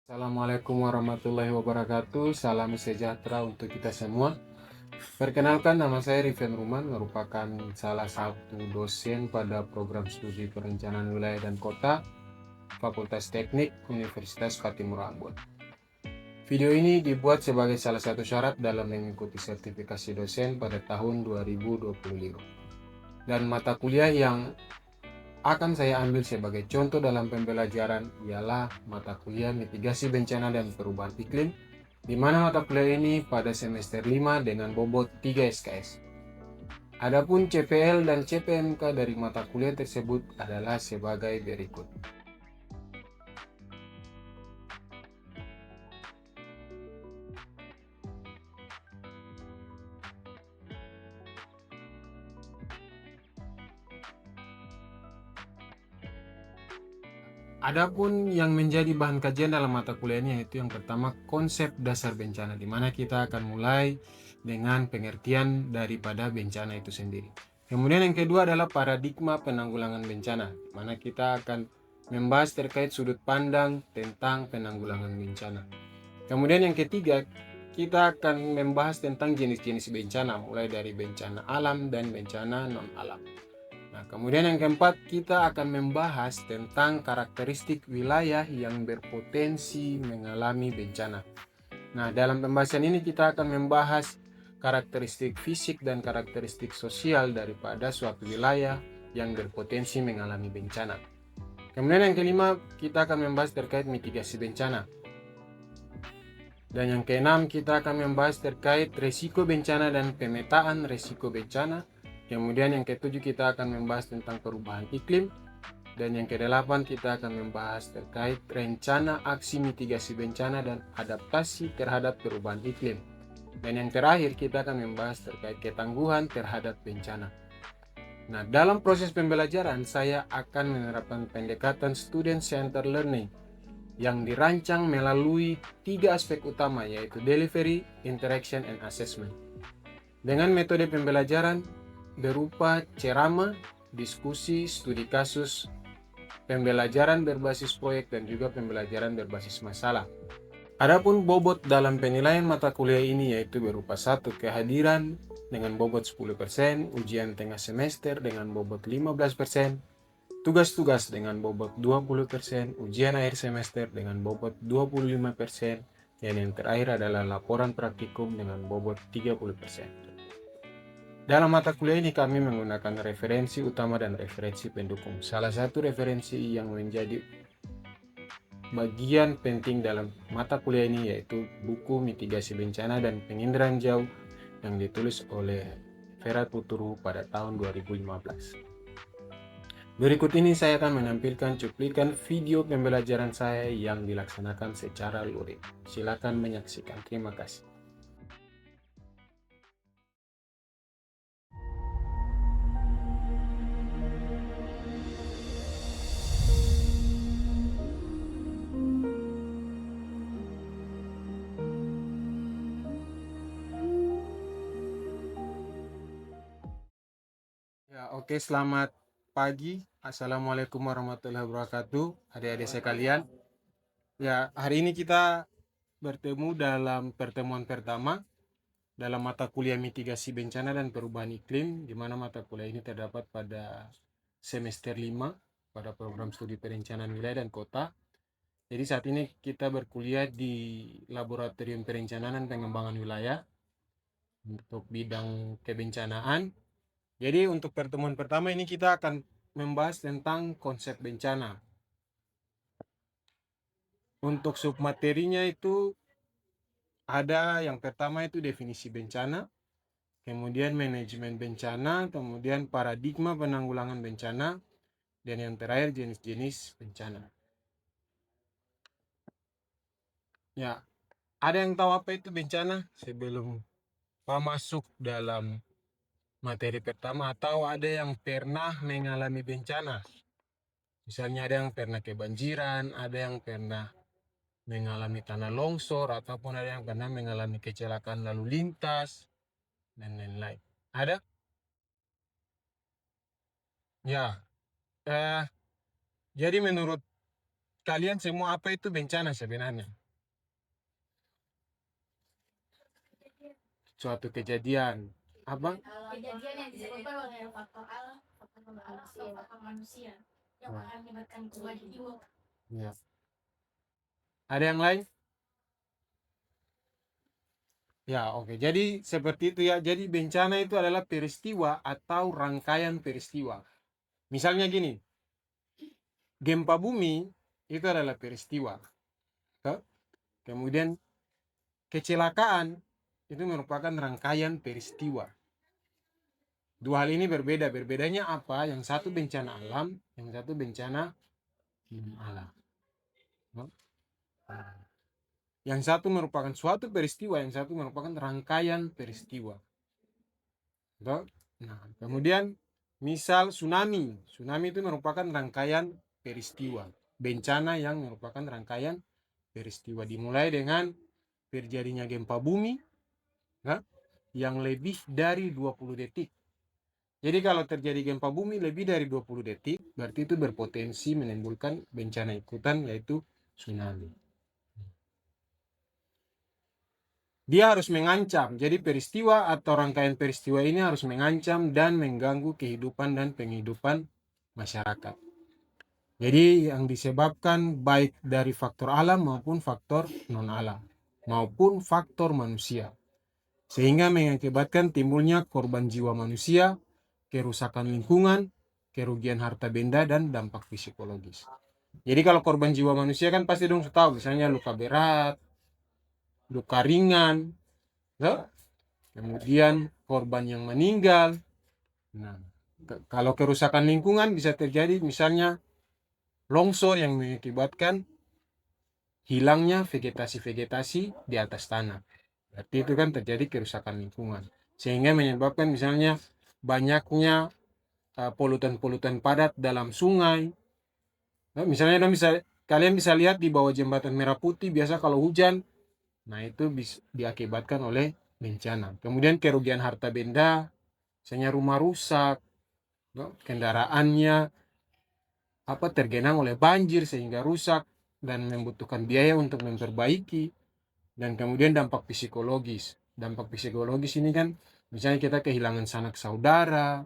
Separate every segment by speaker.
Speaker 1: Assalamualaikum warahmatullahi wabarakatuh. Salam sejahtera untuk kita semua. Perkenalkan, nama saya Riven Ruman, merupakan salah satu dosen pada program studi perencanaan wilayah dan kota Fakultas Teknik Universitas Patimura Ambon. Video ini dibuat sebagai salah satu syarat dalam mengikuti sertifikasi dosen pada tahun 2025. Dan mata kuliah yang akan saya ambil sebagai contoh dalam pembelajaran ialah mata kuliah mitigasi bencana dan perubahan iklim, di mana mata kuliah ini pada semester 5 dengan bobot 3 SKS. Adapun CPL dan CPMK dari mata kuliah tersebut adalah sebagai berikut. Adapun yang menjadi bahan kajian dalam mata kuliah ini yaitu yang pertama konsep dasar bencana, di mana kita akan mulai dengan pengertian daripada bencana itu sendiri. Kemudian yang kedua adalah paradigma penanggulangan bencana, di mana kita akan membahas terkait sudut pandang tentang penanggulangan bencana. Kemudian yang ketiga, kita akan membahas tentang jenis-jenis bencana, mulai dari bencana alam dan bencana non-alam. Nah, kemudian yang keempat, kita akan membahas tentang karakteristik wilayah yang berpotensi mengalami bencana. Nah, dalam pembahasan ini kita akan membahas karakteristik fisik dan karakteristik sosial daripada suatu wilayah yang berpotensi mengalami bencana. Kemudian yang kelima, kita akan membahas terkait mitigasi bencana. Dan yang keenam, kita akan membahas terkait risiko bencana dan pemetaan risiko bencana. Kemudian yang ketujuh, kita akan membahas tentang perubahan iklim. Dan yang kedelapan, kita akan membahas terkait rencana aksi mitigasi bencana dan adaptasi terhadap perubahan iklim. Dan yang terakhir, kita akan membahas terkait ketangguhan terhadap bencana. Nah, dalam proses pembelajaran, saya akan menerapkan pendekatan student centered learning yang dirancang melalui 3 aspek utama, yaitu delivery, interaction, and assessment. Dengan metode pembelajaran berupa ceramah, diskusi, studi kasus, pembelajaran berbasis proyek, dan juga pembelajaran berbasis masalah. Adapun bobot dalam penilaian mata kuliah ini yaitu berupa 1. Kehadiran dengan bobot 10%, ujian tengah semester dengan bobot 15%, tugas-tugas dengan bobot 20%, ujian akhir semester dengan bobot 25%, dan yang terakhir adalah laporan praktikum dengan bobot 30%. Dalam mata kuliah ini kami menggunakan referensi utama dan referensi pendukung. Salah satu referensi yang menjadi bagian penting dalam mata kuliah ini yaitu buku Mitigasi Bencana dan Penginderaan Jauh yang ditulis oleh Vera Puturu pada tahun 2015. Berikut ini saya akan menampilkan cuplikan video pembelajaran saya yang dilaksanakan secara luring. Silakan menyaksikan. Terima kasih. Ya, oke, selamat pagi. Assalamualaikum warahmatullahi wabarakatuh, adik-adik sekalian. Ya, hari ini kita bertemu dalam pertemuan pertama dalam mata kuliah mitigasi bencana dan perubahan iklim, di mana mata kuliah ini terdapat pada semester 5 pada program studi perencanaan wilayah dan kota. Jadi saat ini kita berkuliah di Laboratorium Perencanaan dan Pengembangan Wilayah untuk bidang kebencanaan. Jadi untuk pertemuan pertama ini kita akan membahas tentang konsep bencana. Untuk submaterinya itu ada yang pertama itu definisi bencana, kemudian manajemen bencana, kemudian paradigma penanggulangan bencana, dan yang terakhir jenis-jenis bencana. Ya, ada yang tahu apa itu bencana sebelum masuk dalam materi pertama, atau ada yang pernah mengalami bencana? Misalnya ada yang pernah kebanjiran, ada yang pernah mengalami tanah longsor, ataupun ada yang pernah mengalami kecelakaan lalu lintas, dan lain-lain. Ada? Ya. Eh, jadi menurut kalian semua apa itu bencana sebenarnya? suatu kejadian apa
Speaker 2: Kejadian yang disebabkan oleh faktor alam, faktor manusia yang mengakibatkan perubahan jiwa.
Speaker 1: ya. Ada yang lain? Ya, oke. Jadi seperti itu ya. Jadi bencana itu adalah peristiwa atau rangkaian peristiwa. Misalnya gini, gempa bumi itu adalah peristiwa. Toh? Kemudian kecelakaan itu merupakan rangkaian peristiwa. Dua hal ini berbeda. Berbedanya apa? Yang satu bencana alam, yang satu bencana alam. Toh? Yang satu merupakan suatu peristiwa, yang satu merupakan rangkaian peristiwa. Toh? Nah, kemudian misal tsunami. Tsunami itu merupakan rangkaian peristiwa. Bencana yang merupakan rangkaian peristiwa. Dimulai dengan terjadinya gempa bumi ya, yang lebih dari 20 detik. Jadi kalau terjadi gempa bumi lebih dari 20 detik, berarti itu berpotensi menimbulkan bencana ikutan yaitu tsunami. Dia harus mengancam. Jadi peristiwa atau rangkaian peristiwa ini harus mengancam dan mengganggu kehidupan dan penghidupan masyarakat. Jadi yang disebabkan baik dari faktor alam maupun faktor non-alam, maupun faktor manusia. Sehingga mengakibatkan timbulnya korban jiwa manusia, kerusakan lingkungan, kerugian harta benda, dan dampak psikologis. Jadi kalau korban jiwa manusia kan pasti dong tahu, misalnya luka berat, luka ringan, ya? Kemudian korban yang meninggal. Nah, kalau kerusakan lingkungan bisa terjadi misalnya longsor yang mengakibatkan hilangnya vegetasi-vegetasi di atas tanah. Berarti itu kan terjadi kerusakan lingkungan. Sehingga menyebabkan misalnya banyaknya polutan-polutan padat dalam sungai. Nah, misalnya kalian bisa lihat di bawah jembatan Merah Putih biasa kalau hujan, nah itu bisa diakibatkan oleh bencana. Kemudian kerugian harta benda, misalnya rumah rusak, kendaraannya tergenang oleh banjir sehingga rusak dan membutuhkan biaya untuk memperbaiki. Dan kemudian dampak psikologis. Dampak psikologis ini kan misalnya kita kehilangan sanak saudara,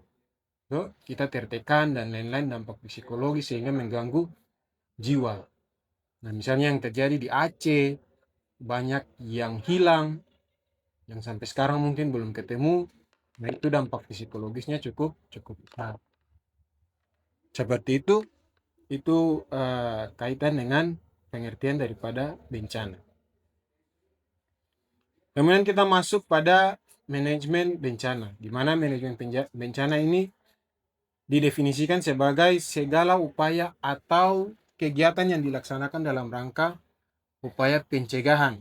Speaker 1: kita tertekan dan lain-lain dampak psikologis sehingga mengganggu jiwa. Nah, misalnya yang terjadi di Aceh, banyak yang hilang, yang sampai sekarang mungkin belum ketemu. Nah, itu dampak psikologisnya cukup besar. Seperti itu kaitan dengan pengertian daripada bencana. Kemudian kita masuk pada manajemen bencana, di mana manajemen bencana ini didefinisikan sebagai segala upaya atau kegiatan yang dilaksanakan dalam rangka upaya pencegahan,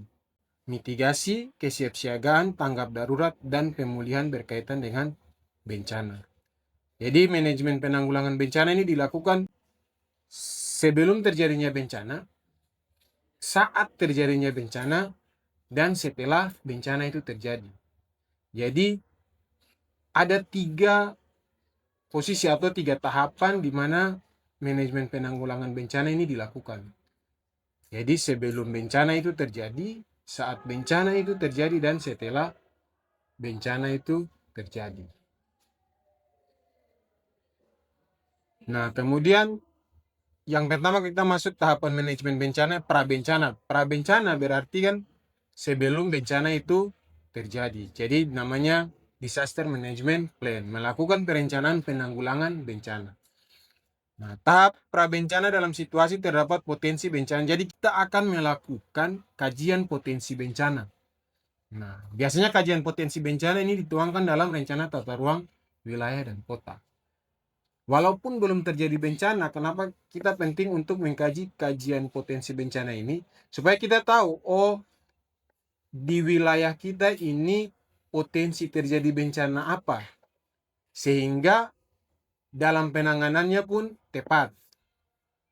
Speaker 1: mitigasi, kesiapsiagaan, tanggap darurat, dan pemulihan berkaitan dengan bencana. Jadi manajemen penanggulangan bencana ini dilakukan sebelum terjadinya bencana, saat terjadinya bencana, dan setelah bencana itu terjadi. Jadi ada 3 posisi atau 3 tahapan di mana manajemen penanggulangan bencana ini dilakukan. Jadi sebelum bencana itu terjadi, saat bencana itu terjadi, dan setelah bencana itu terjadi. Nah, kemudian yang pertama kita masuk tahapan manajemen bencana, prabencana. Prabencana berarti kan sebelum bencana itu terjadi. Jadi namanya disaster management plan, melakukan perencanaan penanggulangan bencana. Nah, tahap prabencana dalam situasi terdapat potensi bencana. Jadi kita akan melakukan kajian potensi bencana. Nah, biasanya kajian potensi bencana ini dituangkan dalam rencana tata ruang wilayah dan kota. Walaupun belum terjadi bencana, kenapa kita penting untuk mengkaji kajian potensi bencana ini? Supaya kita tahu, oh di wilayah kita ini potensi terjadi bencana apa. Sehingga dalam penanganannya pun tepat.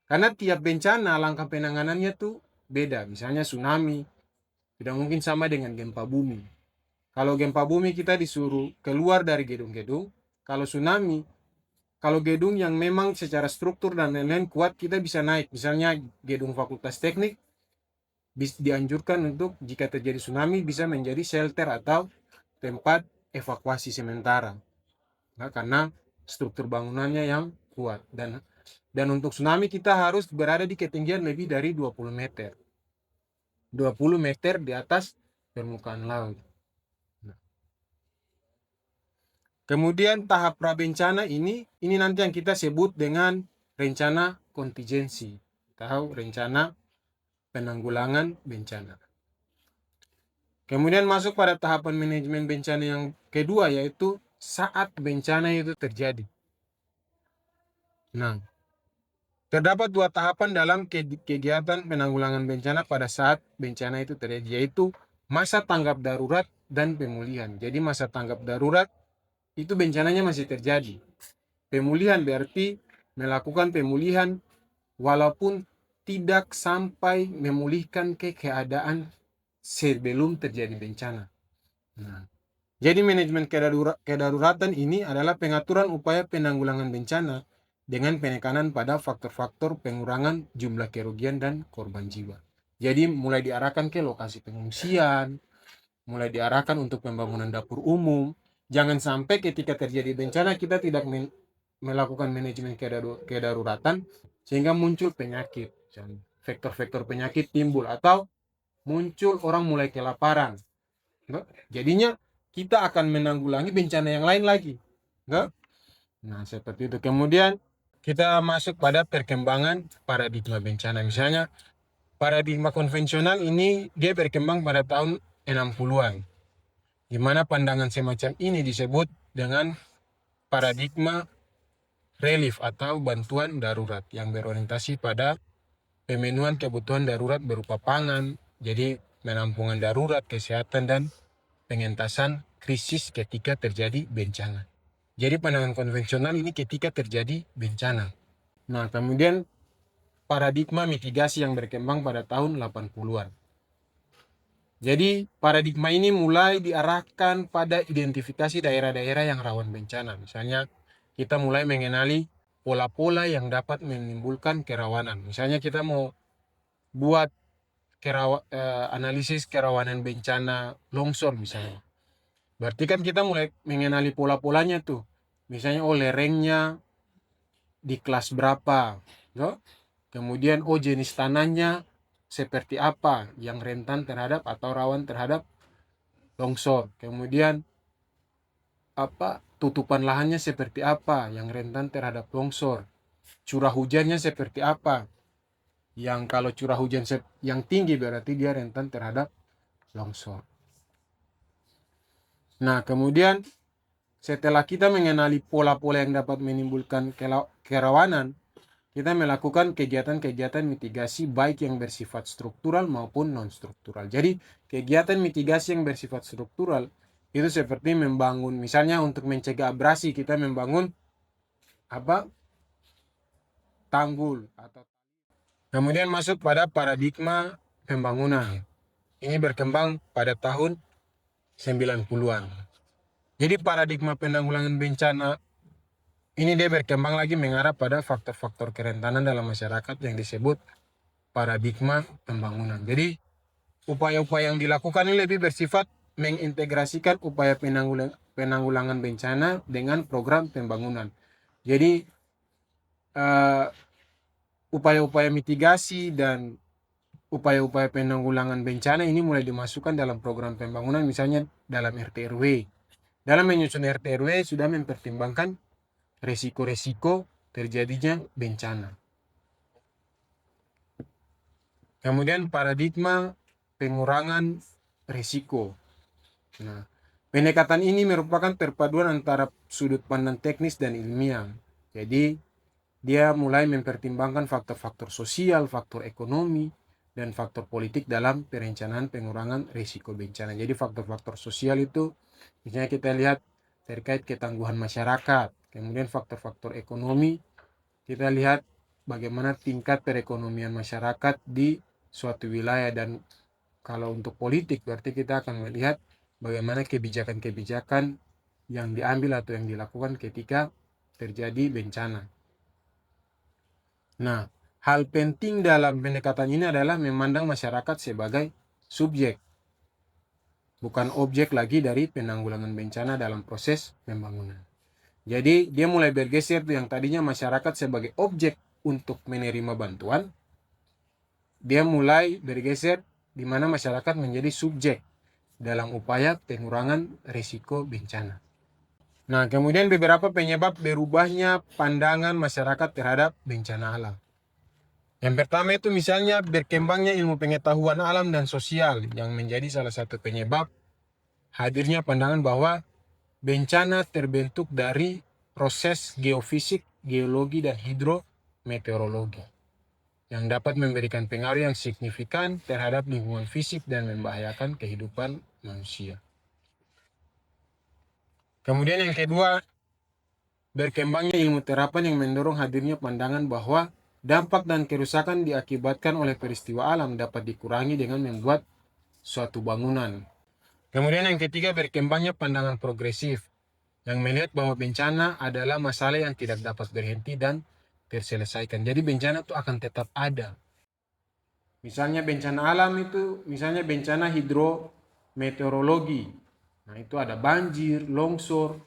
Speaker 1: Karena tiap bencana langkah penanganannya tuh beda. Misalnya tsunami, tidak mungkin sama dengan gempa bumi. Kalau gempa bumi kita disuruh keluar dari gedung-gedung. Kalau tsunami, kalau gedung yang memang secara struktur dan lain-lain kuat, kita bisa naik. Misalnya gedung Fakultas Teknik dianjurkan untuk jika terjadi tsunami bisa menjadi shelter atau tempat evakuasi sementara. Nah, karena struktur bangunannya yang kuat. Dan untuk tsunami kita harus berada di ketinggian lebih dari 20 meter. 20 meter di atas permukaan laut. Nah, kemudian tahap prabencana ini nanti yang kita sebut dengan rencana kontingensi atau rencana penanggulangan bencana. Kemudian masuk pada tahapan manajemen bencana yang kedua, yaitu saat bencana itu terjadi. Nah, terdapat dua tahapan dalam kegiatan penanggulangan bencana pada saat bencana itu terjadi, yaitu masa tanggap darurat dan pemulihan. Jadi masa tanggap darurat itu bencananya masih terjadi. Pemulihan berarti melakukan pemulihan walaupun tidak sampai memulihkan ke keadaan sebelum terjadi bencana. Nah, jadi manajemen kedaruratan ini adalah pengaturan upaya penanggulangan bencana dengan penekanan pada faktor-faktor pengurangan jumlah kerugian dan korban jiwa. Jadi mulai diarahkan ke lokasi pengungsian, mulai diarahkan untuk pembangunan dapur umum. Jangan sampai ketika terjadi bencana kita tidak melakukan manajemen kedaruratan sehingga muncul penyakit. Faktor-faktor penyakit timbul atau muncul orang mulai kelaparan. Jadinya kita akan menanggulangi bencana yang lain lagi. Nah, seperti itu. Kemudian kita masuk pada perkembangan paradigma bencana. Misalnya, paradigma konvensional ini dia berkembang pada tahun 60-an. Di mana pandangan semacam ini disebut dengan paradigma relief atau bantuan darurat yang berorientasi pada pemenuhan kebutuhan darurat berupa pangan, jadi penampungan darurat, kesehatan, dan pengentasan krisis ketika terjadi bencana. Jadi pandangan konvensional ini ketika terjadi bencana. Nah, kemudian paradigma mitigasi yang berkembang pada tahun 80-an. Jadi paradigma ini mulai diarahkan pada identifikasi daerah-daerah yang rawan bencana. Misalnya kita mulai mengenali pola-pola yang dapat menimbulkan kerawanan. Misalnya kita mau buat analisis kerawanan bencana longsor misalnya. Berarti kan kita mulai mengenali pola-polanya tuh. Misalnya lerengnya di kelas berapa, no? Kemudian jenis tanahnya seperti apa yang rentan terhadap atau rawan terhadap longsor. Kemudian tutupan lahannya seperti apa yang rentan terhadap longsor. Curah hujannya seperti apa. Yang kalau curah hujan yang tinggi berarti dia rentan terhadap longsor. Nah, kemudian setelah kita mengenali pola-pola yang dapat menimbulkan kerawanan, kita melakukan kegiatan-kegiatan mitigasi baik yang bersifat struktural maupun non-struktural. Jadi, kegiatan mitigasi yang bersifat struktural itu seperti membangun, misalnya untuk mencegah abrasi, kita membangun tanggul. Kemudian masuk pada paradigma pembangunan. Ini berkembang pada tahun 90-an. Jadi paradigma penanggulangan bencana ini dia berkembang lagi mengarah pada faktor-faktor kerentanan dalam masyarakat yang disebut paradigma pembangunan. Jadi upaya-upaya yang dilakukan ini lebih bersifat mengintegrasikan upaya penanggulangan bencana dengan program pembangunan. Jadi upaya-upaya mitigasi dan upaya-upaya penanggulangan bencana ini mulai dimasukkan dalam program pembangunan, misalnya dalam RT RW. Dalam menyusun RT RW sudah mempertimbangkan resiko-resiko terjadinya bencana. Kemudian paradigma pengurangan risiko. Nah, pendekatan ini merupakan perpaduan antara sudut pandang teknis dan ilmiah. Jadi, dia mulai mempertimbangkan faktor-faktor sosial, faktor ekonomi, dan faktor politik dalam perencanaan pengurangan risiko bencana. Jadi faktor-faktor sosial itu misalnya kita lihat terkait ketangguhan masyarakat. Kemudian faktor-faktor ekonomi kita lihat bagaimana tingkat perekonomian masyarakat di suatu wilayah, dan kalau untuk politik berarti kita akan melihat bagaimana kebijakan-kebijakan yang diambil atau yang dilakukan ketika terjadi bencana. Nah, hal penting dalam pendekatan ini adalah memandang masyarakat sebagai subjek. bukan objek lagi dari penanggulangan bencana dalam proses pembangunan. Jadi dia mulai bergeser tuh, yang tadinya masyarakat sebagai objek untuk menerima bantuan, dia mulai bergeser di mana masyarakat menjadi subjek dalam upaya pengurangan risiko bencana. Nah, kemudian beberapa penyebab berubahnya pandangan masyarakat terhadap bencana alam. Yang pertama itu misalnya berkembangnya ilmu pengetahuan alam dan sosial yang menjadi salah satu penyebab hadirnya pandangan bahwa bencana terbentuk dari proses geofisik, geologi, dan hidrometeorologi yang dapat memberikan pengaruh yang signifikan terhadap lingkungan fisik dan membahayakan kehidupan manusia. Kemudian yang kedua, berkembangnya ilmu terapan yang mendorong hadirnya pandangan bahwa dampak dan kerusakan diakibatkan oleh peristiwa alam dapat dikurangi dengan membuat suatu bangunan. Kemudian yang ketiga, berkembangnya pandangan progresif yang melihat bahwa bencana adalah masalah yang tidak dapat berhenti dan terselesaikan. Jadi bencana itu akan tetap ada. Misalnya bencana alam itu, misalnya bencana hidrometeorologi. Nah itu ada banjir, longsor,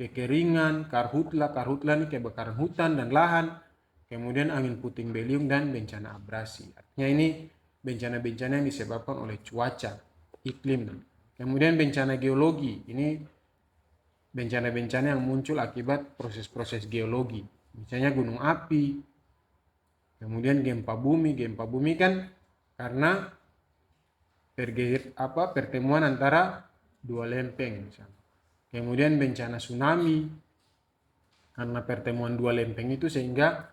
Speaker 1: kekeringan, karhutla. Karhutla ini kebakaran hutan dan lahan. Kemudian angin puting beliung dan bencana abrasi. Artinya ini bencana-bencana yang disebabkan oleh cuaca, iklim. Kemudian bencana geologi, ini bencana-bencana yang muncul akibat proses-proses geologi. Misalnya gunung api, kemudian gempa bumi. Gempa bumi kan karena pertemuan antara dua lempeng misalnya. Kemudian bencana tsunami karena pertemuan dua lempeng itu sehingga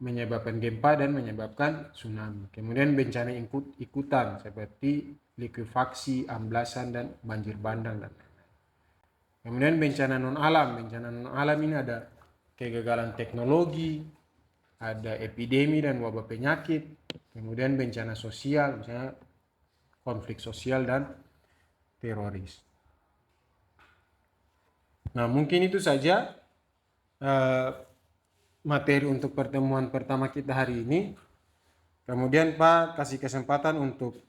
Speaker 1: menyebabkan gempa dan menyebabkan tsunami. Kemudian bencana ikutan seperti likuifaksi, amblasan, dan banjir bandang dan lain-lain. Kemudian bencana non alam. Bencana non alam ini ada kegagalan teknologi, ada epidemi dan wabah penyakit, kemudian bencana sosial, misalnya konflik sosial dan teroris. Nah, mungkin itu saja materi untuk pertemuan pertama kita hari ini. Kemudian Pak kasih kesempatan untuk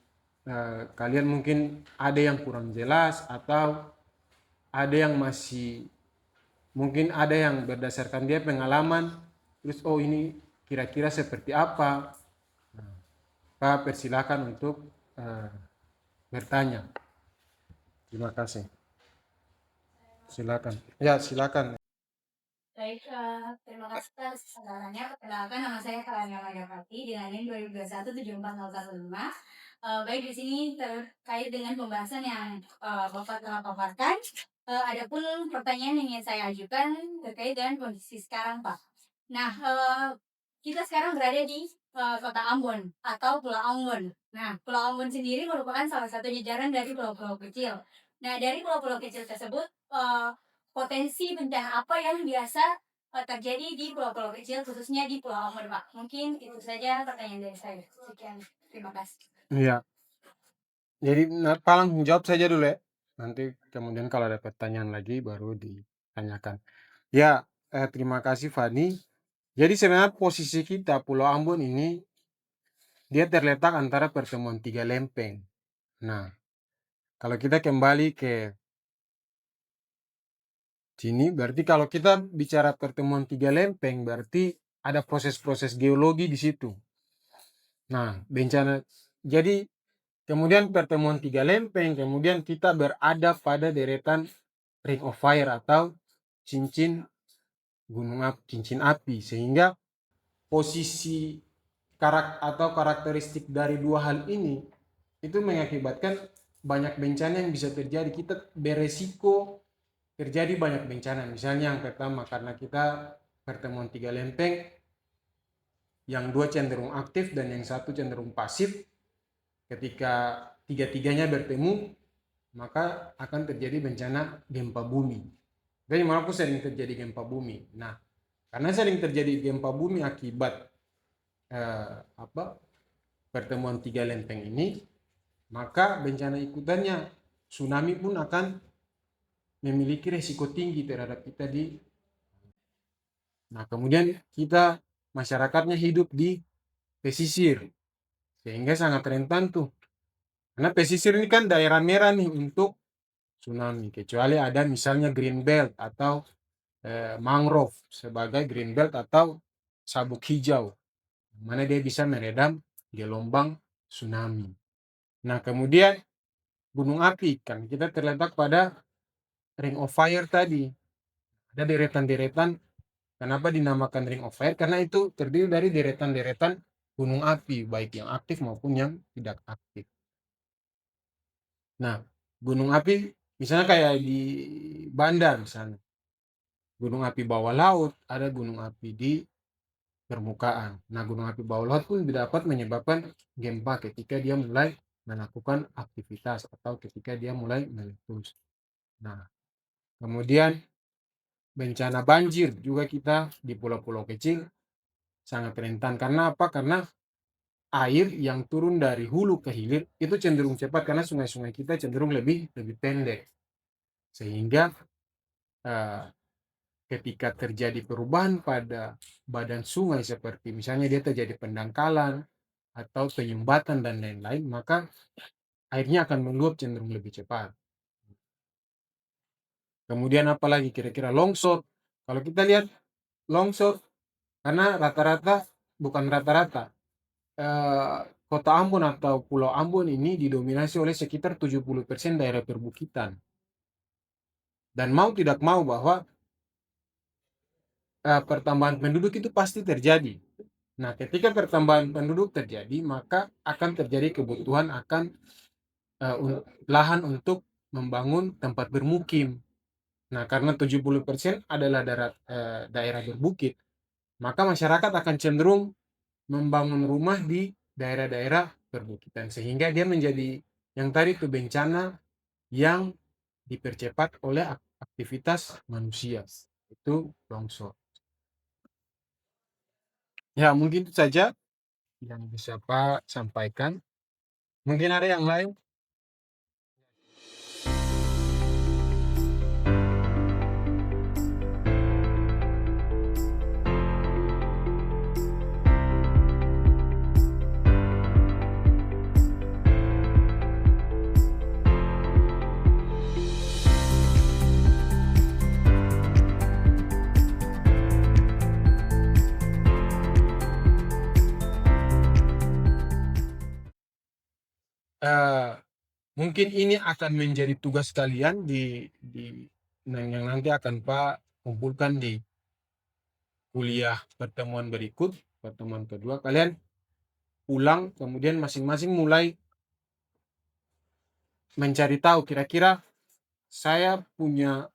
Speaker 1: kalian, mungkin ada yang kurang jelas atau ada yang masih, mungkin ada yang berdasarkan dia pengalaman, terus oh ini kira-kira seperti apa. Pak persilakan untuk bertanya. Terima kasih. Silakan. Ya, silakan.
Speaker 2: Baik, terima kasih atas kesabarannya. Perkenalkan, nama saya Karania Magapati dengan NIM 2021 74015. Baik, di sini terkait dengan pembahasan yang Bapak telah paparkan. Adapun pertanyaan yang ingin saya ajukan terkait dengan kondisi sekarang, Pak. Nah, kita sekarang berada di Kota Ambon atau Pulau Ambon. Nah, Pulau Ambon sendiri merupakan salah satu jajaran dari pulau-pulau kecil. Nah, dari pulau-pulau kecil tersebut, potensi bencana apa yang biasa terjadi di pulau-pulau kecil, khususnya di Pulau Ambon, Pak? Mungkin itu saja pertanyaan dari saya. Sekian, terima kasih.
Speaker 1: Iya. Jadi Pak langsung jawab saja dulu ya. Nanti kemudian kalau ada pertanyaan lagi baru ditanyakan. Ya, terima kasih Fani. Jadi sebenarnya posisi kita Pulau Ambon ini dia terletak antara pertemuan tiga lempeng. Nah, kalau kita kembali ke sini, berarti kalau kita bicara pertemuan tiga lempeng, berarti ada proses-proses geologi di situ. Nah, bencana. Jadi kemudian pertemuan tiga lempeng, kemudian kita berada pada deretan ring of fire atau cincin gunung api, cincin api, sehingga posisi karakteristik dari dua hal ini itu mengakibatkan banyak bencana yang bisa terjadi. Kita beresiko terjadi banyak bencana. Misalnya yang pertama, karena kita pertemuan tiga lempeng, yang dua cenderung aktif dan yang satu cenderung pasif. Ketika tiga-tiganya bertemu, maka akan terjadi bencana gempa bumi. Jadi malah sering terjadi gempa bumi. Nah, karena sering terjadi gempa bumi akibat pertemuan tiga lempeng ini, maka bencana ikutannya tsunami pun akan memiliki resiko tinggi terhadap kita di. Nah, kemudian kita masyarakatnya hidup di pesisir, sehingga sangat rentan tuh Karena pesisir ini kan daerah merah nih untuk tsunami, kecuali ada misalnya green belt atau mangrove sebagai green belt atau sabuk hijau, mana dia bisa meredam gelombang tsunami. Nah, kemudian gunung api kan kita terletak pada ring of fire tadi. Ada deretan-deretan. Kenapa dinamakan ring of fire? Karena itu terdiri dari deretan-deretan gunung api, baik yang aktif maupun yang tidak aktif. Nah, gunung api misalnya kayak di Banda misalnya, gunung api bawah laut, ada gunung api di permukaan. Nah, gunung api bawah laut pun dapat menyebabkan gempa ketika dia mulai melakukan aktivitas atau ketika dia mulai meletus. Nah, kemudian bencana banjir juga kita di pulau-pulau kecil sangat rentan. Karena apa? Karena air yang turun dari hulu ke hilir itu cenderung cepat karena sungai-sungai kita cenderung lebih lebih pendek. Sehingga eh, ketika terjadi perubahan pada badan sungai seperti misalnya dia terjadi pendangkalan atau penyumbatan dan lain-lain, maka airnya akan meluap cenderung lebih cepat. Kemudian apalagi kira-kira longsor. Kalau kita lihat longsor, karena rata-rata, bukan rata-rata, kota Ambon atau Pulau Ambon ini didominasi oleh sekitar 70% daerah perbukitan. Dan mau tidak mau bahwa pertambahan penduduk itu pasti terjadi. Nah, ketika pertambahan penduduk terjadi, maka akan terjadi kebutuhan akan lahan untuk membangun tempat bermukim. Nah, karena 70% adalah daerah berbukit, maka masyarakat akan cenderung membangun rumah di daerah-daerah perbukitan. Sehingga dia menjadi yang tadi itu bencana yang dipercepat oleh aktivitas manusia. Itu longsor. Ya, mungkin itu saja yang bisa Pak sampaikan. Mungkin ada yang lain? Eh, Mungkin ini akan menjadi tugas kalian yang nanti akan Pak kumpulkan di kuliah pertemuan berikut, pertemuan kedua. Kalian pulang, kemudian masing-masing mulai mencari tahu kira-kira saya punya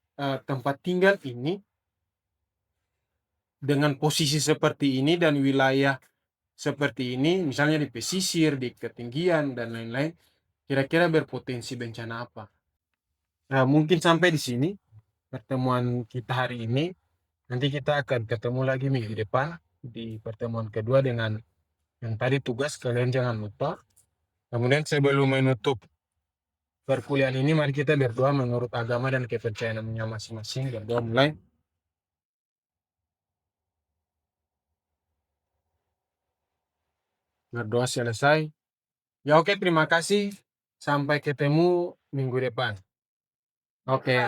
Speaker 1: tempat tinggal ini dengan posisi seperti ini dan wilayah seperti ini, misalnya di pesisir, di ketinggian, dan lain-lain, kira-kira berpotensi bencana apa. Nah, mungkin sampai di sini pertemuan kita hari ini. Nanti kita akan ketemu lagi minggu depan di pertemuan kedua dengan yang tadi tugas kalian jangan lupa. Kemudian sebelum menutup perkuliahan ini, mari kita berdoa menurut agama dan kepercayaannya masing-masing. Berdoa mulai. Berdoa selesai. Ya oke, terima kasih. Sampai ketemu minggu depan. Oke.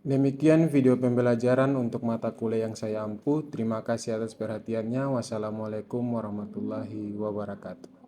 Speaker 1: Demikian video pembelajaran untuk mata kuliah yang saya ampu. Terima kasih atas perhatiannya. Wassalamualaikum warahmatullahi wabarakatuh.